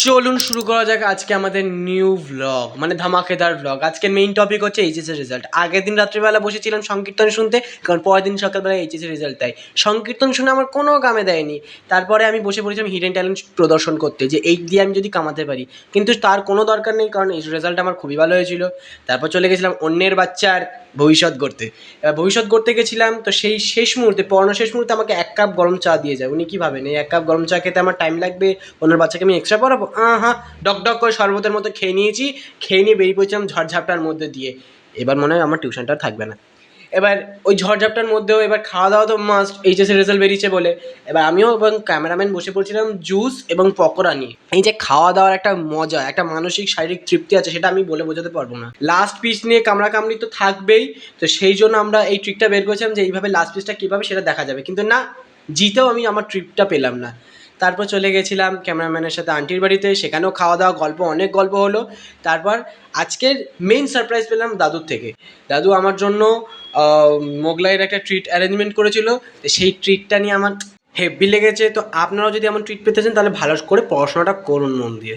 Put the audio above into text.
চলুন শুরু করা যাক আজকে আমাদের নিউ ভ্লগ, মানে ধামাকেদার ভ্লগ। আজকের মেইন টপিক হচ্ছে এইচএসের রেজাল্ট। আগের দিন রাত্রিবেলা বসেছিলাম সংকীর্তন শুনতে, কারণ পরের দিন সকালবেলা এইচএসের রেজাল্ট দেয়। সংকীর্তন শুনে আমার কোনো কামে দেয়নি। তারপরে আমি বসে পড়েছিলাম হিডেন ট্যালেন্ট প্রদর্শন করতে, যে এই দিয়ে আমি যদি কামাতে পারি, কিন্তু তার কোনো দরকার নেই, কারণ এই রেজাল্ট আমার খুবই ভালো হয়েছিল। তারপর চলে গেছিলাম অন্যের বাচ্চার ভবিষ্যৎ গড়তে। এবার ভবিষ্যৎ গড়তে গেছিলাম, তো সেই শেষ মুহূর্তে, পড়ানোর শেষ মুহূর্তে আমাকে 1 কাপ গরম চা দিয়ে যায়। উনি কী ভাবেন এই 1 কাপ গরম চা খেতে আমার টাইম লাগবে, ওনার বাচ্চাকে আমি এক্সট্রা পড়াবো? হ্যাঁ, ডক ডক করে শরবতের মতো খেয়ে নিয়েছি। খেয়ে নিয়ে বেরিয়ে পড়েছিলাম ঝড়ঝাপটার মধ্যে দিয়ে। এবার মনে হয় আমার টিউশনটা থাকবে না। এবার ওই ঝড়ঝাপটার মধ্যেও এবার খাওয়া দাওয়া তো মাস্ট, এইচএসের রেজাল্ট বেরিয়েছে বলে। এবার আমিও এবং ক্যামেরাম্যান বসে পড়ছিলাম জুস এবং পকোড়া নিয়ে। এই যে খাওয়া দাওয়ার একটা মজা, একটা মানসিক শারীরিক তৃপ্তি আছে, সেটা আমি বলে বোঝাতে পারবো না। লাস্ট পিস নিয়ে কামড়াকামড়ি তো থাকবেই, তো সেই জন্য আমরা এই ট্রিকটা বের করেছিলাম যে এইভাবে লাস্ট পিসটা কীভাবে সেটা দেখা যাবে, কিন্তু না, জিতেও আমি আমার ট্রিপটা পেলাম না। তারপর চলে গেছিলাম ক্যামেরাম্যানের সাথে আন্টির বাড়িতে, সেখানেও খাওয়া দাওয়া, অনেক গল্প হলো। তারপর আজকের মেইন সারপ্রাইজ পেলাম দাদুর থেকে। দাদু আমার জন্য মোগলাইয়ের একটা ট্রিট অ্যারেঞ্জমেন্ট করেছিল, তো সেই ট্রিটটা নিয়ে আমার হেব্বি লেগেছে। তো আপনারাও যদি এমন ট্রিট পেতে চান তাহলে ভালো করে পড়াশোনাটা করুন মন দিয়ে।